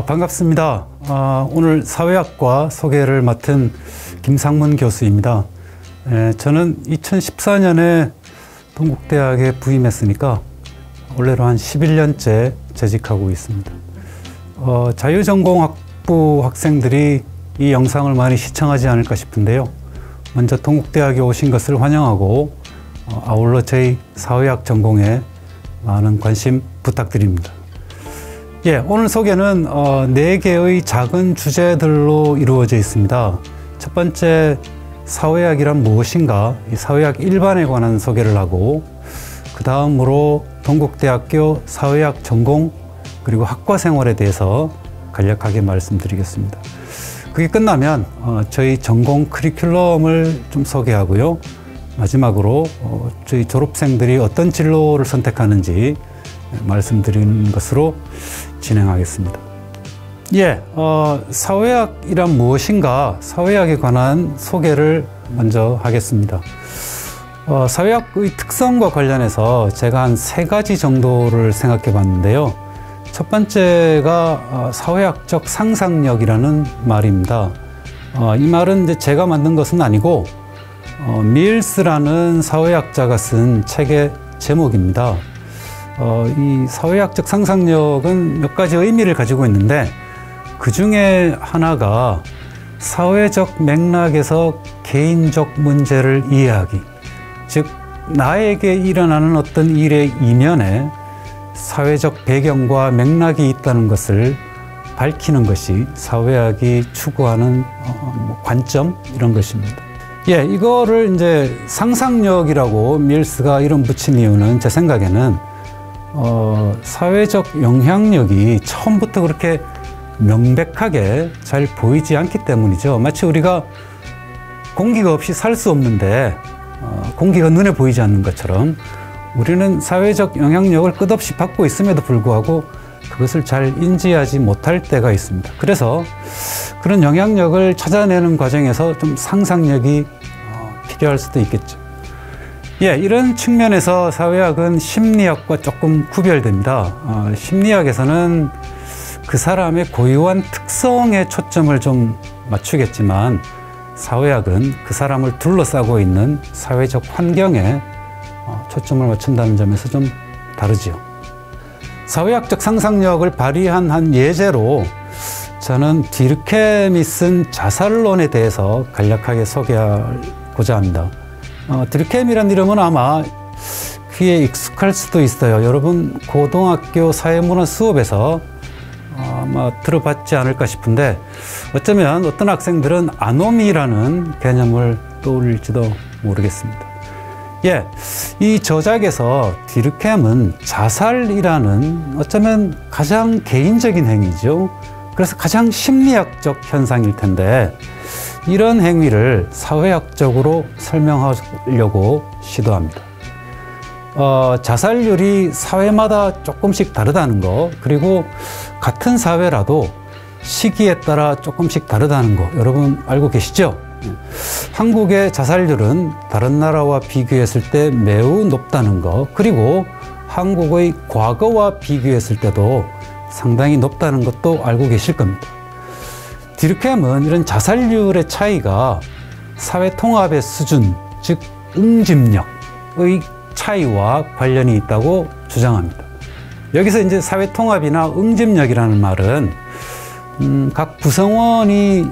반갑습니다. 오늘 사회학과 소개를 맡은 김상문 교수입니다. 저는 2014년에 동국대학에 부임했으니까 올해로 한 11년째 재직하고 있습니다. 자유전공학부 학생들이 이 영상을 많이 시청하지 않을까 싶은데요. 먼저 동국대학에 오신 것을 환영하고 아울러 저희 사회학 전공에 많은 관심 부탁드립니다. 오늘 소개는 4개의 작은 주제들로 이루어져 있습니다. 첫 번째, 사회학이란 무엇인가, 이 사회학 일반에 관한 소개를 하고, 그 다음으로 동국대학교 사회학 전공 그리고 학과 생활에 대해서 간략하게 말씀드리겠습니다. 그게 끝나면 저희 전공 커리큘럼을 좀 소개하고요. 마지막으로 저희 졸업생들이 어떤 진로를 선택하는지 말씀드리는 것으로 진행하겠습니다. 사회학이란 무엇인가, 사회학에 관한 소개를 먼저 하겠습니다. 사회학의 특성과 관련해서 제가 한 3가지 정도를 생각해 봤는데요. 첫 번째가 사회학적 상상력이라는 말입니다. 이 말은 이제 제가 만든 것은 아니고 밀스라는 사회학자가 쓴 책의 제목입니다. 이 사회학적 상상력은 몇 가지 의미를 가지고 있는데, 그 중에 하나가 사회적 맥락에서 개인적 문제를 이해하기, 즉 나에게 일어나는 어떤 일의 이면에 사회적 배경과 맥락이 있다는 것을 밝히는 것이 사회학이 추구하는 관점, 이런 것입니다. 이거를 이제 상상력이라고 밀스가 이름 붙인 이유는 제 생각에는 사회적 영향력이 처음부터 그렇게 명백하게 잘 보이지 않기 때문이죠. 마치 우리가 공기가 없이 살 수 없는데 공기가 눈에 보이지 않는 것처럼 우리는 사회적 영향력을 끝없이 받고 있음에도 불구하고 그것을 잘 인지하지 못할 때가 있습니다. 그래서 그런 영향력을 찾아내는 과정에서 좀 상상력이 필요할 수도 있겠죠. 이런 측면에서 사회학은 심리학과 조금 구별됩니다. 심리학에서는 그 사람의 고유한 특성에 초점을 좀 맞추겠지만, 사회학은 그 사람을 둘러싸고 있는 사회적 환경에 초점을 맞춘다는 점에서 좀 다르지요. 사회학적 상상력을 발휘한 한 예제로 저는 디르켐이 쓴 자살론에 대해서 간략하게 소개하고자 합니다. 디르켐이라는 이름은 아마 귀에 익숙할 수도 있어요. 여러분 고등학교 사회문화 수업에서 아마 들어봤지 않을까 싶은데, 어쩌면 어떤 학생들은 아노미라는 개념을 떠올릴지도 모르겠습니다. 이 저작에서 디르켐은 자살이라는 어쩌면 가장 개인적인 행위죠. 그래서 가장 심리학적 현상일 텐데, 이런 행위를 사회학적으로 설명하려고 시도합니다. 자살률이 사회마다 조금씩 다르다는 거, 그리고 같은 사회라도 시기에 따라 조금씩 다르다는 거 여러분 알고 계시죠? 한국의 자살률은 다른 나라와 비교했을 때 매우 높다는 거, 그리고 한국의 과거와 비교했을 때도 상당히 높다는 것도 알고 계실 겁니다. 디르켐은 이런 자살률의 차이가 사회 통합의 수준, 즉 응집력의 차이와 관련이 있다고 주장합니다. 여기서 이제 사회 통합이나 응집력이라는 말은 각 구성원이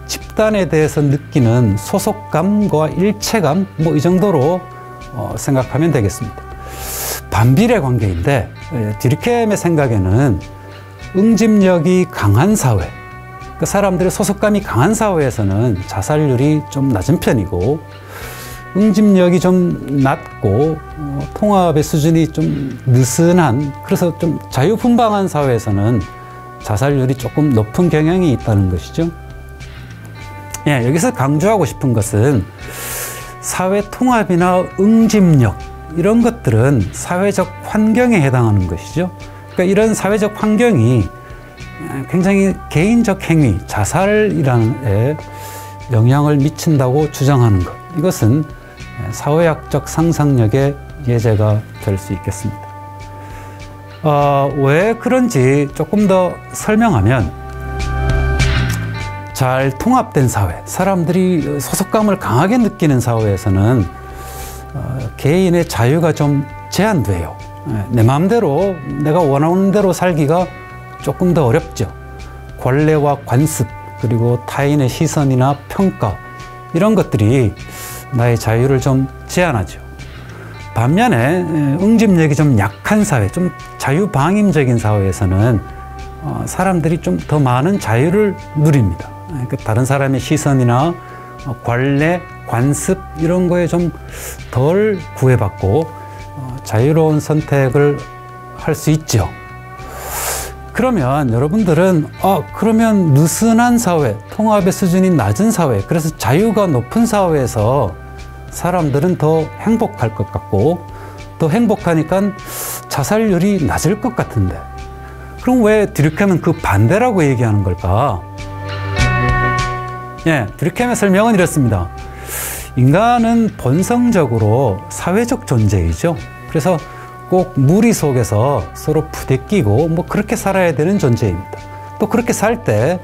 집단에 대해서 느끼는 소속감과 일체감, 이 정도로 생각하면 되겠습니다. 반비례 관계인데, 디르켐의 생각에는 응집력이 강한 사회, 그 사람들의 소속감이 강한 사회에서는 자살률이 좀 낮은 편이고, 응집력이 좀 낮고 통합의 수준이 좀 느슨한, 그래서 좀 자유분방한 사회에서는 자살률이 조금 높은 경향이 있다는 것이죠. 여기서 강조하고 싶은 것은 사회 통합이나 응집력, 이런 것들은 사회적 환경에 해당하는 것이죠. 그러니까 이런 사회적 환경이 굉장히 개인적 행위, 자살이라는 영향을 미친다고 주장하는 것, 이것은 사회학적 상상력의 예제가 될 수 있겠습니다. 왜 그런지 조금 더 설명하면, 잘 통합된 사회, 사람들이 소속감을 강하게 느끼는 사회에서는 개인의 자유가 좀 제한돼요. 내 마음대로 내가 원하는 대로 살기가 조금 더 어렵죠. 관례와 관습, 그리고 타인의 시선이나 평가, 이런 것들이 나의 자유를 좀 제한하죠. 반면에 응집력이 좀 약한 사회, 좀 자유방임적인 사회에서는 사람들이 좀 더 많은 자유를 누립니다. 다른 사람의 시선이나 관례, 관습, 이런 거에 좀 덜 구애받고 자유로운 선택을 할 수 있죠. 그러면 여러분들은 그러면 느슨한 사회, 통합의 수준이 낮은 사회, 그래서 자유가 높은 사회에서 사람들은 더 행복할 것 같고, 더 행복하니까 자살률이 낮을 것 같은데, 그럼 왜 드류켐은 그 반대라고 얘기하는 걸까? 드류켐의 설명은 이렇습니다. 인간은 본성적으로 사회적 존재이죠. 그래서 꼭 무리 속에서 서로 부대끼고 그렇게 살아야 되는 존재입니다. 또 그렇게 살 때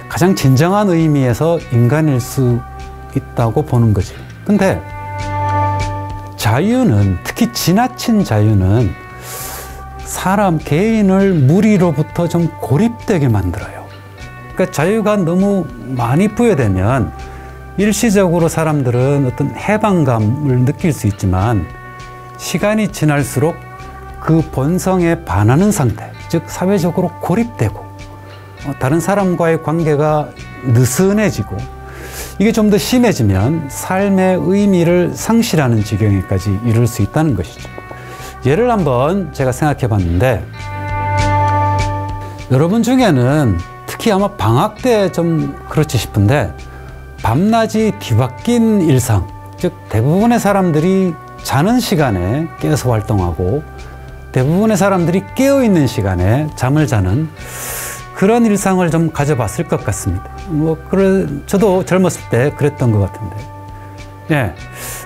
가장 진정한 의미에서 인간일 수 있다고 보는 거죠. 근데 자유는, 특히 지나친 자유는 사람, 개인을 무리로부터 좀 고립되게 만들어요. 그러니까 자유가 너무 많이 부여되면 일시적으로 사람들은 어떤 해방감을 느낄 수 있지만, 시간이 지날수록 그 본성에 반하는 상태, 즉 사회적으로 고립되고 다른 사람과의 관계가 느슨해지고, 이게 좀 더 심해지면 삶의 의미를 상실하는 지경에까지 이를 수 있다는 것이죠. 예를 한번 제가 생각해 봤는데, 여러분 중에는 특히 아마 방학 때 좀 그렇지 싶은데, 밤낮이 뒤바뀐 일상, 즉 대부분의 사람들이 자는 시간에 깨어서 활동하고 대부분의 사람들이 깨어있는 시간에 잠을 자는 그런 일상을 좀 가져봤을 것 같습니다. 저도 젊었을 때 그랬던 것 같은데,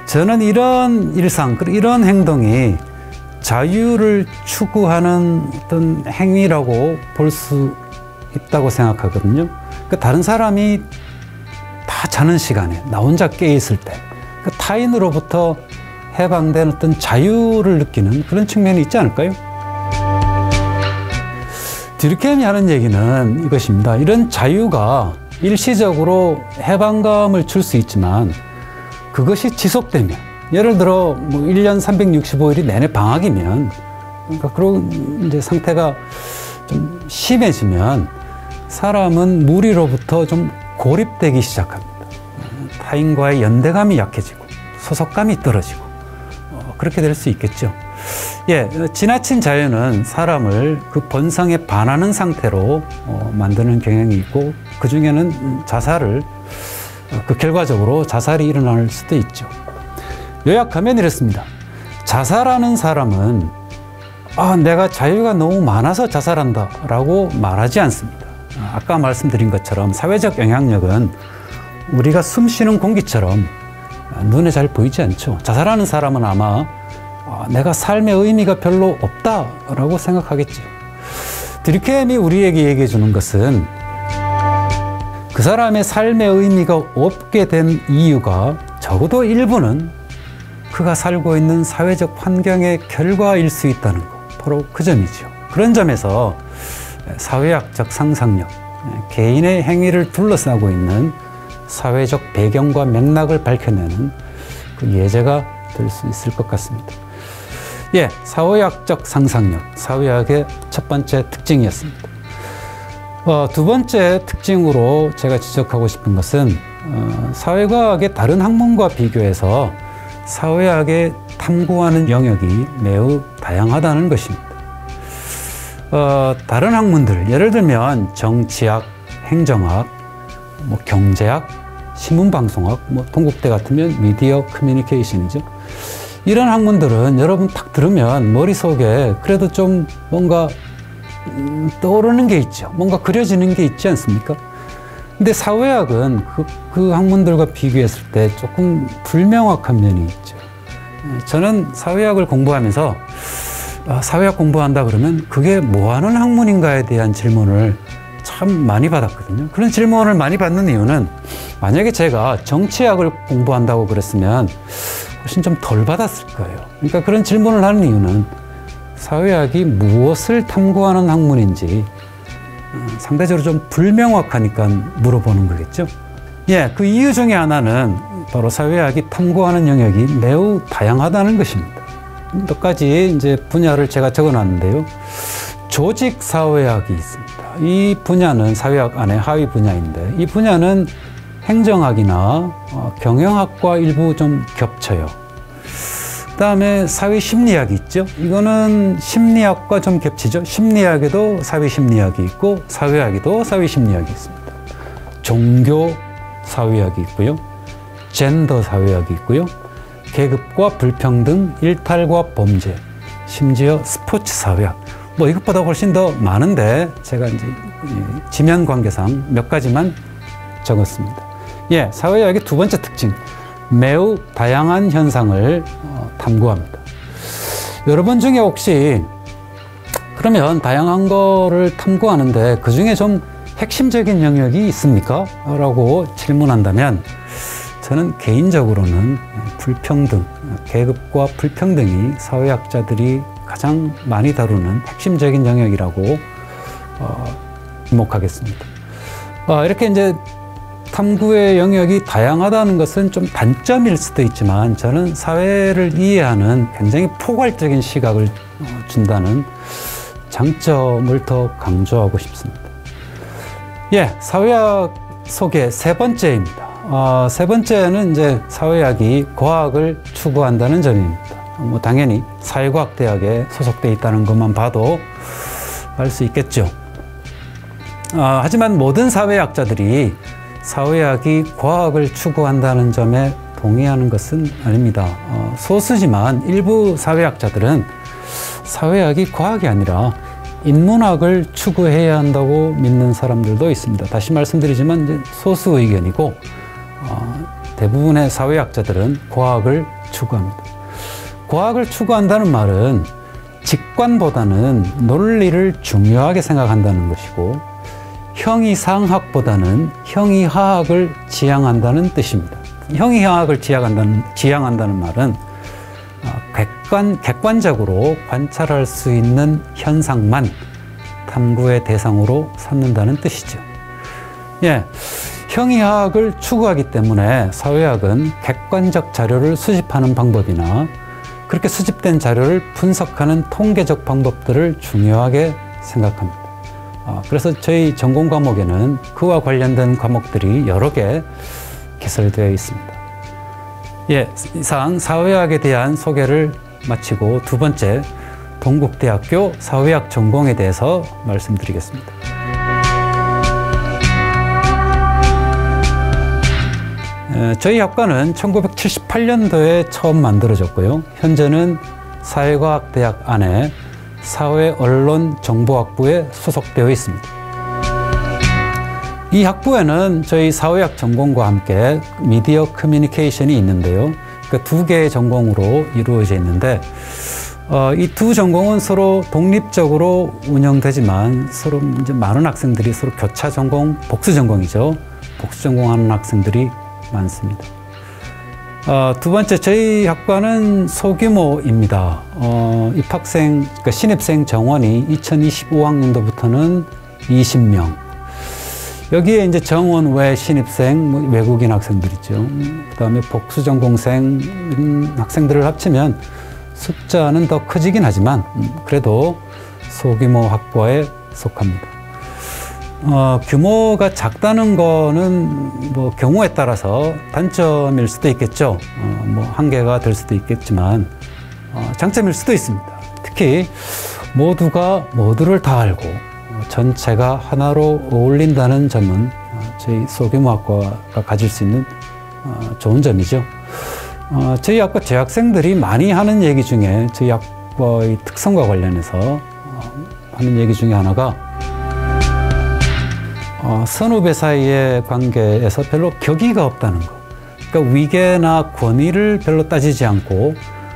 저는 이런 일상, 이런 행동이 자유를 추구하는 어떤 행위라고 볼 수 있다고 생각하거든요. 다른 사람이 다 자는 시간에 나 혼자 깨어있을 때 타인으로부터 해방된 어떤 자유를 느끼는 그런 측면이 있지 않을까요? 드류켐이 하는 얘기는 이것입니다. 이런 자유가 일시적으로 해방감을 줄 수 있지만, 그것이 지속되면, 예를 들어 1년 365일이 내내 방학이면, 그런 이제 상태가 좀 심해지면 사람은 무리로부터 좀 고립되기 시작합니다. 타인과의 연대감이 약해지고 소속감이 떨어지고 그렇게 될 수 있겠죠. 지나친 자유는 사람을 그 본성에 반하는 상태로 만드는 경향이 있고, 그 중에는 자살을, 그 결과적으로 자살이 일어날 수도 있죠. 요약하면 이렇습니다. 자살하는 사람은 내가 자유가 너무 많아서 자살한다 라고 말하지 않습니다. 아까 말씀드린 것처럼 사회적 영향력은 우리가 숨 쉬는 공기처럼 눈에 잘 보이지 않죠. 자살하는 사람은 아마 내가 삶의 의미가 별로 없다라고 생각하겠죠. 드류켐이 우리에게 얘기해 주는 것은 그 사람의 삶의 의미가 없게 된 이유가 적어도 일부는 그가 살고 있는 사회적 환경의 결과일 수 있다는 것, 바로 그 점이죠. 그런 점에서 사회학적 상상력, 개인의 행위를 둘러싸고 있는 사회적 배경과 맥락을 밝혀내는 그 예제가 될 수 있을 것 같습니다. 사회학적 상상력, 사회학의 첫 번째 특징이었습니다. 두 번째 특징으로 제가 지적하고 싶은 것은 사회과학의 다른 학문과 비교해서 사회학의 탐구하는 영역이 매우 다양하다는 것입니다. 다른 학문들, 예를 들면 정치학, 행정학, 경제학, 신문방송학, 동국대 같으면 미디어 커뮤니케이션이죠. 이런 학문들은 여러분 딱 들으면 머릿속에 그래도 좀 뭔가 떠오르는 게 있죠. 뭔가 그려지는 게 있지 않습니까? 근데 사회학은 그 학문들과 비교했을 때 조금 불명확한 면이 있죠. 저는 사회학을 공부하면서 사회학 공부한다 그러면 그게 뭐 하는 학문인가에 대한 질문을 참 많이 받았거든요. 그런 질문을 많이 받는 이유는 만약에 제가 정치학을 공부한다고 그랬으면 훨씬 좀 덜 받았을 거예요. 그러니까 그런 질문을 하는 이유는 사회학이 무엇을 탐구하는 학문인지 상대적으로 좀 불명확하니까 물어보는 거겠죠. 예, 그 이유 중에 하나는 바로 사회학이 탐구하는 영역이 매우 다양하다는 것입니다. 몇 가지 이제 분야를 제가 적어놨는데요. 조직 사회학이 있습니다. 이 분야는 사회학 안에 하위 분야인데 이 분야는 행정학이나 경영학과 일부 좀 겹쳐요. 그다음에 사회심리학이 있죠. 이거는 심리학과 좀 겹치죠. 심리학에도 사회심리학이 있고 사회학에도 사회심리학이 있습니다. 종교 사회학이 있고요. 젠더 사회학이 있고요. 계급과 불평등, 일탈과 범죄, 심지어 스포츠 사회학. 뭐 이것보다 훨씬 더 많은데 제가 이제 지면 관계상 몇 가지만 적었습니다. 예, 사회학의 두 번째 특징. 매우 다양한 현상을 탐구합니다. 여러분 중에 혹시 그러면 다양한 거를 탐구하는데 그 중에 좀 핵심적인 영역이 있습니까? 라고 질문한다면 저는 개인적으로는 불평등, 계급과 불평등이 사회학자들이 가장 많이 다루는 핵심적인 영역이라고 지목하겠습니다. 이렇게 이제 탐구의 영역이 다양하다는 것은 좀 단점일 수도 있지만 저는 사회를 이해하는 굉장히 포괄적인 시각을 준다는 장점을 더 강조하고 싶습니다. 예, 사회학 소개 세 번째입니다. 세 번째는 이제 사회학이 과학을 추구한다는 점입니다. 뭐 당연히 사회과학대학에 소속돼 있다는 것만 봐도 알 수 있겠죠. 하지만 모든 사회학자들이 사회학이 과학을 추구한다는 점에 동의하는 것은 아닙니다. 소수지만 일부 사회학자들은 사회학이 과학이 아니라 인문학을 추구해야 한다고 믿는 사람들도 있습니다. 다시 말씀드리지만 이제 소수 의견이고 대부분의 사회학자들은 과학을 추구합니다. 과학을 추구한다는 말은 직관보다는 논리를 중요하게 생각한다는 것이고 형이상학보다는 형이하학을 지향한다는 뜻입니다. 형이하학을 지향한다는 말은 객관적으로 관찰할 수 있는 현상만 탐구의 대상으로 삼는다는 뜻이죠. 예, 형이하학을 추구하기 때문에 사회학은 객관적 자료를 수집하는 방법이나 그렇게 수집된 자료를 분석하는 통계적 방법들을 중요하게 생각합니다. 그래서 저희 전공 과목에는 그와 관련된 과목들이 여러 개 개설되어 있습니다. 예, 이상 사회학에 대한 소개를 마치고 두 번째 동국대학교 사회학 전공에 대해서 말씀드리겠습니다. 저희 학과는 1978년도에 처음 만들어졌고요. 현재는 사회과학대학 안에 사회언론정보학부에 소속되어 있습니다. 이 학부에는 저희 사회학 전공과 함께 미디어 커뮤니케이션이 있는데요. 그러니까 두 개의 전공으로 이루어져 있는데 이 두 전공은 서로 독립적으로 운영되지만 서로 이제 많은 학생들이 서로 교차 전공, 복수 전공이죠. 복수 전공하는 학생들이 많습니다. 두 번째, 저희 학과는 소규모입니다. 입학생, 그러니까 신입생 정원이 2025학년도부터는 20명. 여기에 이제 정원 외 신입생, 외국인 학생들 있죠. 그 다음에 복수 전공생 학생들을 합치면 숫자는 더 커지긴 하지만 그래도 소규모 학과에 속합니다. 규모가 작다는 거는 뭐 경우에 따라서 단점일 수도 있겠죠. 뭐 한계가 될 수도 있겠지만 장점일 수도 있습니다. 특히 모두가 모두를 다 알고 전체가 하나로 어울린다는 점은 저희 소규모 학과가 가질 수 있는 좋은 점이죠. 저희 학과 재학생들이 많이 하는 얘기 중에 저희 학과의 특성과 관련해서 하는 얘기 중에 하나가 선후배 사이의 관계에서 별로 격의가 없다는 거. 그러니까 위계나 권위를 별로 따지지 않고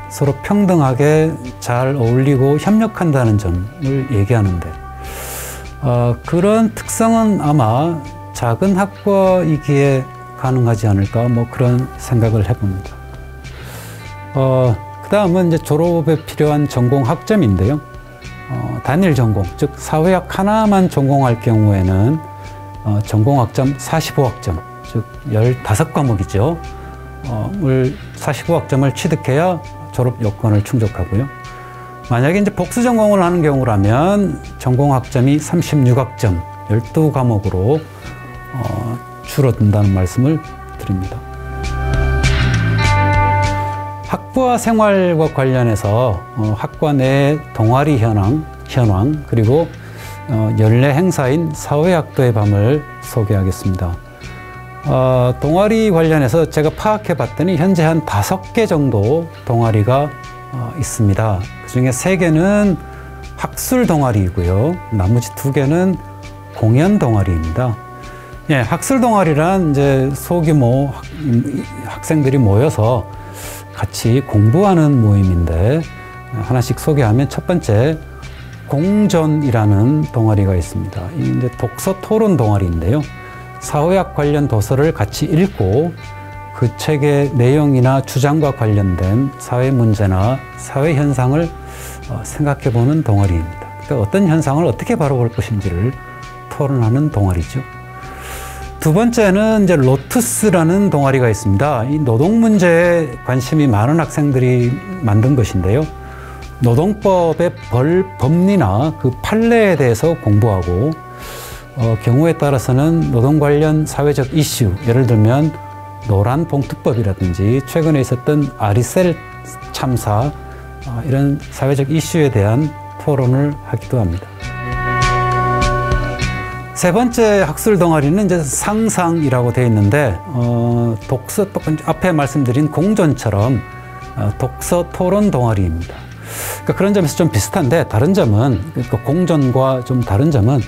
서로 평등하게 잘 어울리고 협력한다는 점을 얘기하는데, 그런 특성은 아마 작은 학과이기에 가능하지 않을까, 뭐 그런 생각을 해봅니다. 그 다음은 이제 졸업에 필요한 전공 학점인데요. 단일 전공, 즉 사회학 하나만 전공할 경우에는 전공 학점 45학점, 즉 15과목이죠. 45학점을 취득해야 졸업 요건을 충족하고요. 만약에 이제 복수 전공을 하는 경우라면 전공 학점이 36학점, 12과목으로 줄어든다는 말씀을 드립니다. 학부와 생활과 관련해서 학과 내 동아리 현황 그리고 연례 행사인 사회학도의 밤을 소개하겠습니다. 동아리 관련해서 제가 파악해 봤더니 현재 한 5개 정도 동아리가 있습니다. 그중에 3개는 학술 동아리이고요. 나머지 2개는 공연 동아리입니다. 예, 학술 동아리란 이제 소규모 학생들이 모여서 같이 공부하는 모임인데, 하나씩 소개하면 첫 번째 공전이라는 동아리가 있습니다. 이제 독서 토론 동아리인데요. 사회학 관련 도서를 같이 읽고 그 책의 내용이나 주장과 관련된 사회 문제나 사회 현상을 생각해 보는 동아리입니다. 그러니까 어떤 현상을 어떻게 바라볼 것인지를 토론하는 동아리죠. 두 번째는 이제 로투스라는 동아리가 있습니다. 이 노동 문제에 관심이 많은 학생들이 만든 것인데요. 노동법의 법리나 그 판례에 대해서 공부하고, 경우에 따라서는 노동 관련 사회적 이슈, 예를 들면 노란 봉투법이라든지 최근에 있었던 아리셀 참사, 이런 사회적 이슈에 대한 토론을 하기도 합니다. 세 번째 학술 동아리는 이제 상상이라고 되어 있는데, 독서, 앞에 말씀드린 공전처럼 독서 토론 동아리입니다. 그러니까 그런 점에서 좀 비슷한데, 다른 점은, 그러니까 공전과 좀 다른 점은,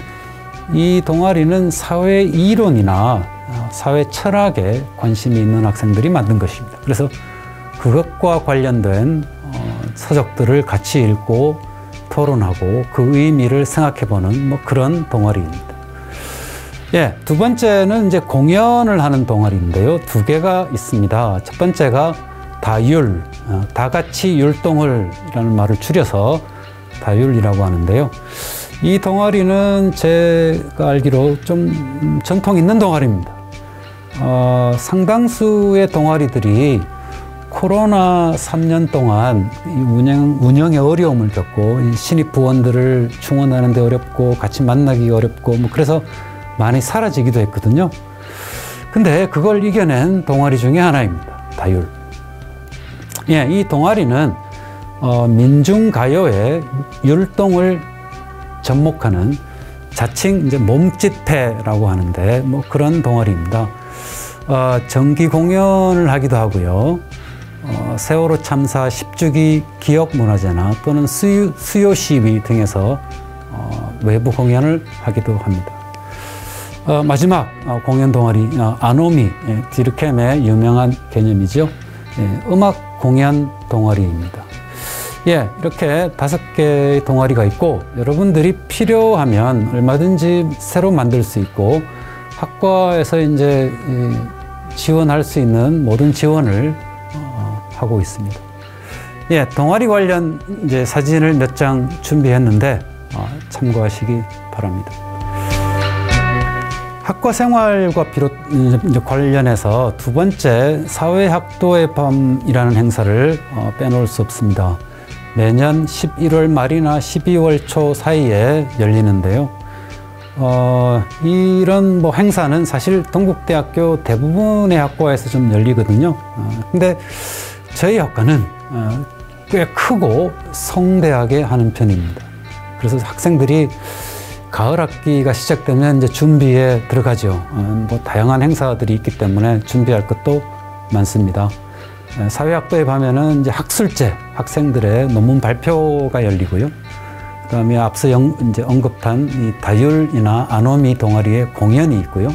이 동아리는 사회 이론이나 사회 철학에 관심이 있는 학생들이 만든 것입니다. 그래서 그것과 관련된 서적들을 같이 읽고 토론하고 그 의미를 생각해보는 뭐 그런 동아리입니다. 예, 두 번째는 이제 공연을 하는 동아리인데요. 2개가 있습니다. 첫 번째가 다율, 다 같이 율동을 이라는 말을 줄여서 다율이라고 하는데요. 이 동아리는 제가 알기로 좀 전통 있는 동아리입니다. 상당수의 동아리들이 코로나 3년 동안 운영에 어려움을 겪고 신입 부원들을 충원하는 데 어렵고 같이 만나기 어렵고 뭐 그래서 많이 사라지기도 했거든요. 근데 그걸 이겨낸 동아리 중에 하나입니다. 다율. 예, 이 동아리는 민중가요의 율동을 접목하는 자칭 이제 몸짓패라고 하는데 뭐 그런 동아리입니다. 정기 공연을 하기도 하고요. 세월호 참사 10주기 기억문화제나 또는 수요 시위 등에서 외부 공연을 하기도 합니다. 마지막 공연 동아리 아노미, 디르켐의 유명한 개념이죠. 음악 공연 동아리입니다. 예, 이렇게 5개의 동아리가 있고 여러분들이 필요하면 얼마든지 새로 만들 수 있고 학과에서 이제 지원할 수 있는 모든 지원을 하고 있습니다. 예, 동아리 관련 이제 사진을 몇 장 준비했는데 참고하시기 바랍니다. 학과 생활과 이제 관련해서 두 번째 사회학도의 밤이라는 행사를 빼놓을 수 없습니다. 매년 11월 말이나 12월 초 사이에 열리는데요. 이런 뭐 행사는 사실 동국대학교 대부분의 학과에서 좀 열리거든요. 근데 저희 학과는 꽤 크고 성대하게 하는 편입니다. 그래서 학생들이 가을 학기가 시작되면 이제 준비에 들어가죠. 뭐 다양한 행사들이 있기 때문에 준비할 것도 많습니다. 사회학도에 가면은 이제 학술제 학생들의 논문 발표가 열리고요. 그다음에 앞서 이제 언급한 이 다율이나 아노미 동아리의 공연이 있고요.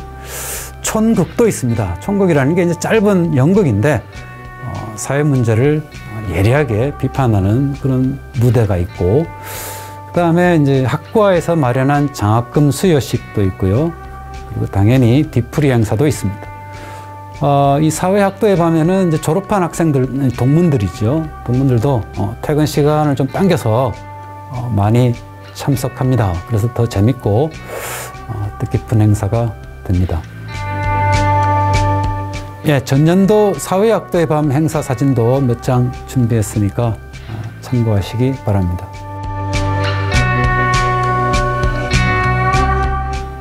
촌극도 있습니다. 촌극이라는 게 이제 짧은 연극인데 사회 문제를 예리하게 비판하는 그런 무대가 있고, 그다음에 이제 학과에서 마련한 장학금 수여식도 있고요. 그리고 당연히 뒤풀이 행사도 있습니다. 이 사회학도에 보면은 이제 졸업한 학생들, 동문들이죠. 동문들도 퇴근 시간을 좀 당겨서 많이 참석합니다. 그래서 더 재밌고 뜻깊은 행사가 됩니다. 예, 전년도 사회학도의 밤 행사 사진도 몇 장 준비했으니까 참고하시기 바랍니다.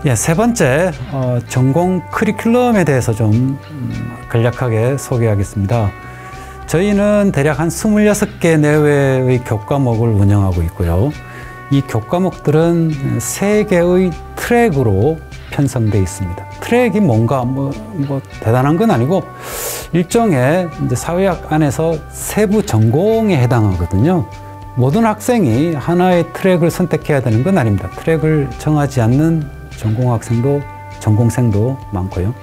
예, 세 번째, 전공 커리큘럼에 대해서 좀 간략하게 소개하겠습니다. 저희는 대략 한 26개 내외의 교과목을 운영하고 있고요. 이 교과목들은 3개의 트랙으로 편성되어 있습니다. 트랙이 뭔가 뭐 대단한 건 아니고 일종의 이제 사회학 안에서 세부 전공에 해당하거든요. 모든 학생이 하나의 트랙을 선택해야 되는 건 아닙니다. 트랙을 정하지 않는 전공생도 많고요.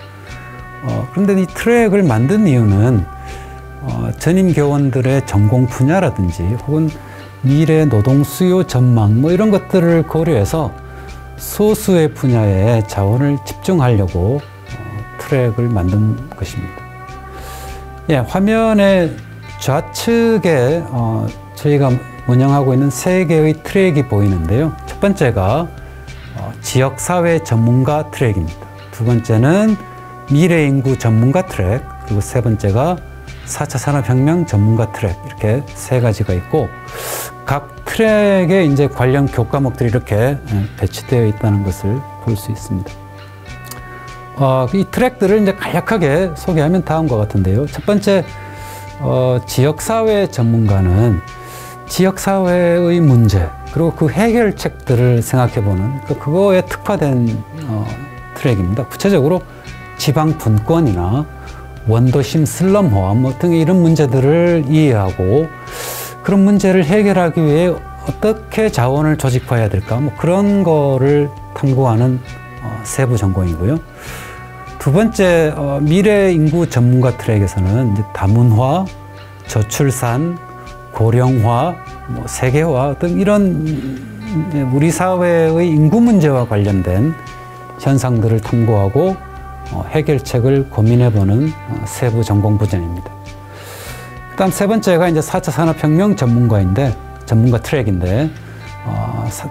그런데 이 트랙을 만든 이유는 전임 교원들의 전공 분야라든지 혹은 미래 노동 수요 전망 뭐 이런 것들을 고려해서 소수의 분야에 자원을 집중하려고 트랙을 만든 것입니다. 예, 화면의 좌측에 저희가 운영하고 있는 3개의 트랙이 보이는데요. 첫 번째가 지역사회 전문가 트랙입니다. 두 번째는 미래인구 전문가 트랙, 그리고 세 번째가 4차 산업혁명 전문가 트랙, 이렇게 3가지가 있고 각 트랙에 이제 관련 교과목들이 이렇게 배치되어 있다는 것을 볼 수 있습니다. 이 트랙들을 이제 간략하게 소개하면 다음과 같은데요. 첫 번째, 지역사회 전문가는 지역사회의 문제, 그리고 그 해결책들을 생각해보는 그거에 특화된 트랙입니다. 구체적으로 지방 분권이나 원도심 슬럼화 뭐 등의 이런 문제들을 이해하고 그런 문제를 해결하기 위해 어떻게 자원을 조직화해야 될까 뭐 그런 거를 탐구하는 세부 전공이고요. 두 번째, 미래 인구 전문가 트랙에서는 이제 다문화, 저출산, 고령화, 뭐 세계화 등 이런 우리 사회의 인구 문제와 관련된 현상들을 탐구하고 해결책을 고민해보는 세부 전공 부전입니다. 그다음 세 번째가 이제 4차 산업혁명 전문가 트랙인데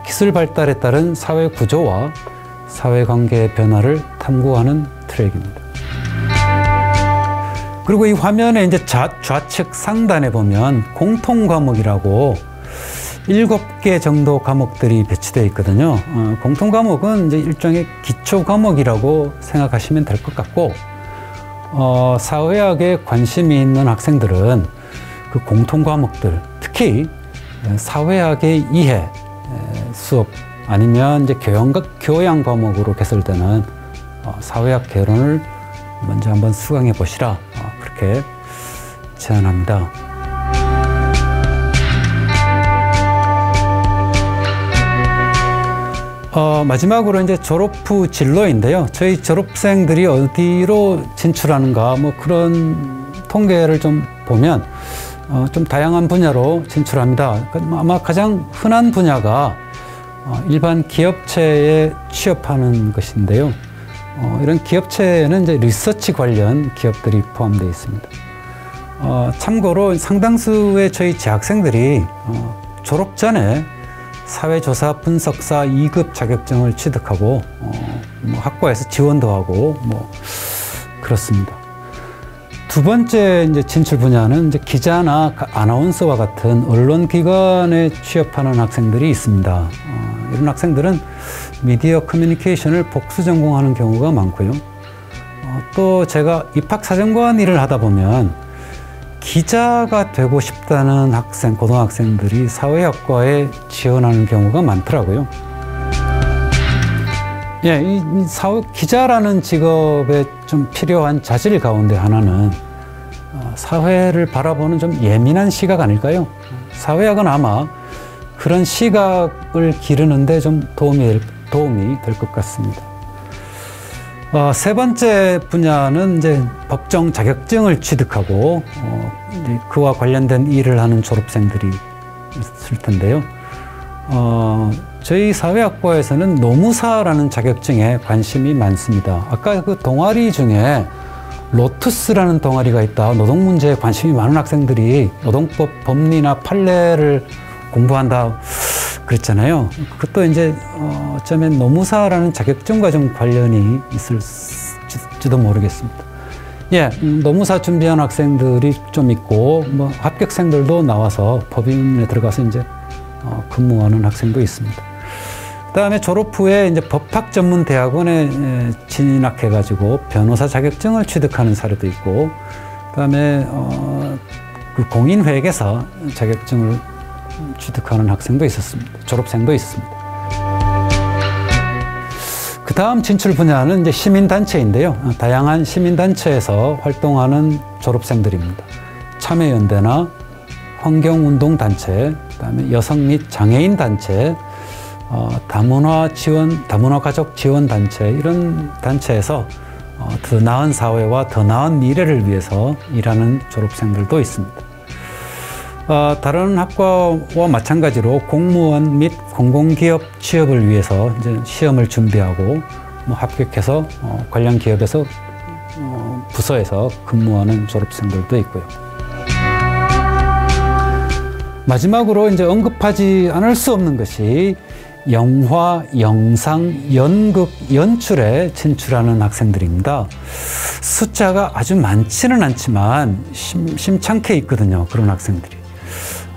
기술 발달에 따른 사회 구조와 사회관계의 변화를 탐구하는 트랙입니다. 그리고 이 화면에 이제 좌측 상단에 보면 공통 과목이라고 7개 정도 과목들이 배치되어 있거든요. 공통 과목은 이제 일종의 기초 과목이라고 생각하시면 될 것 같고, 사회학에 관심이 있는 학생들은 그 공통 과목들, 특히 사회학의 이해 수업 아니면 이제 교양 과목으로 개설되는 사회학 개론을 먼저 한번 수강해 보시라, 그렇게 제안합니다. 마지막으로 이제 졸업 후 진로인데요. 저희 졸업생들이 어디로 진출하는가 뭐 그런 통계를 좀 보면 좀 다양한 분야로 진출합니다. 아마 가장 흔한 분야가 일반 기업체에 취업하는 것인데요. 이런 기업체에는 이제 리서치 관련 기업들이 포함되어 있습니다. 참고로 상당수의 저희 재학생들이 졸업 전에 사회조사 분석사 2급 자격증을 취득하고 뭐 학과에서 지원도 하고 뭐 그렇습니다. 두 번째 이제 진출 분야는 이제 기자나 아나운서와 같은 언론기관에 취업하는 학생들이 있습니다. 이런 학생들은 미디어 커뮤니케이션을 복수 전공하는 경우가 많고요. 또 제가 입학사정관 일을 하다 보면 기자가 되고 싶다는 고등학생들이 사회학과에 지원하는 경우가 많더라고요. 예, 기자라는 직업에 좀 필요한 자질 가운데 하나는 사회를 바라보는 좀 예민한 시각 아닐까요? 사회학은 아마 그런 시각을 기르는데 좀 도움이 될 것 같습니다. 세 번째 분야는 이제 법정 자격증을 취득하고 이제 그와 관련된 일을 하는 졸업생들이 있을 텐데요. 저희 사회학과에서는 노무사라는 자격증에 관심이 많습니다. 아까 그 동아리 중에 로투스라는 동아리가 있다. 노동 문제에 관심이 많은 학생들이 노동법 법리나 판례를 공부한다 그랬잖아요. 그것도 이제 어쩌면 노무사라는 자격증과 좀 관련이 있을지도 모르겠습니다. 예, 노무사 준비한 학생들이 좀 있고 뭐 합격생들도 나와서 법인에 들어가서 이제 근무하는 학생도 있습니다. 그다음에 졸업 후에 이제 법학 전문 대학원에 진학해가지고 변호사 자격증을 취득하는 사례도 있고, 그다음에 그 공인회계사 자격증을 취득하는 학생도 있었습니다. 졸업생도 있습니다. 그 다음 진출 분야는 이제 시민단체인데요. 다양한 시민단체에서 활동하는 졸업생들입니다. 참여연대나 환경운동단체, 그다음에 여성 및 장애인 단체, 다문화 가족 지원 단체, 이런 단체에서 더 나은 사회와 더 나은 미래를 위해서 일하는 졸업생들도 있습니다. 다른 학과와 마찬가지로 공무원 및 공공기업 취업을 위해서 이제 시험을 준비하고 합격해서 관련 기업에서 부서에서 근무하는 졸업생들도 있고요. 마지막으로 이제 언급하지 않을 수 없는 것이 영화, 영상, 연극, 연출에 진출하는 학생들입니다. 숫자가 아주 많지는 않지만 심찮게 있거든요. 그런 학생들이.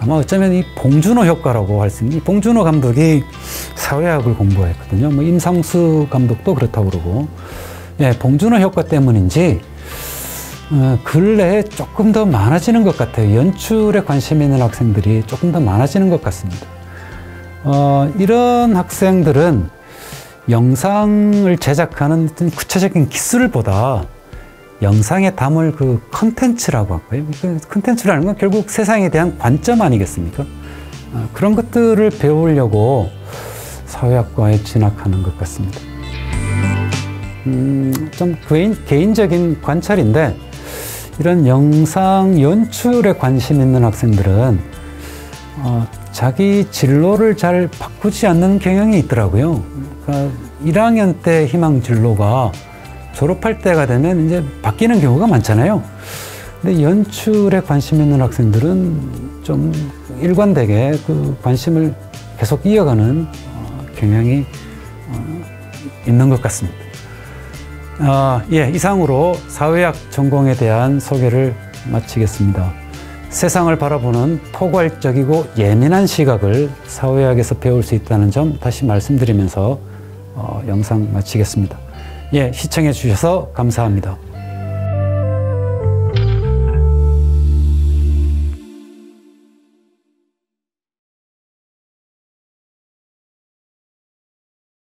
아마 어쩌면 이 봉준호 효과라고 할 수 있는, 이 봉준호 감독이 사회학을 공부했거든요. 뭐 임상수 감독도 그렇다고 그러고, 예, 봉준호 효과 때문인지 근래에 조금 더 많아지는 것 같아요. 연출에 관심 있는 학생들이 조금 더 많아지는 것 같습니다. 이런 학생들은 영상을 제작하는 구체적인 기술보다 영상에 담을 그 컨텐츠라고 할까요? 그 컨텐츠라는 건 결국 세상에 대한 관점 아니겠습니까? 그런 것들을 배우려고 사회학과에 진학하는 것 같습니다. 좀 개인적인 관찰인데, 이런 영상 연출에 관심 있는 학생들은 자기 진로를 잘 바꾸지 않는 경향이 있더라고요. 그러니까 1학년 때 희망 진로가 졸업할 때가 되면 이제 바뀌는 경우가 많잖아요. 근데 연출에 관심 있는 학생들은 좀 일관되게 그 관심을 계속 이어가는 경향이 있는 것 같습니다. 예, 이상으로 사회학 전공에 대한 소개를 마치겠습니다. 세상을 바라보는 포괄적이고 예민한 시각을 사회학에서 배울 수 있다는 점 다시 말씀드리면서 영상 마치겠습니다. 예, 시청해 주셔서 감사합니다.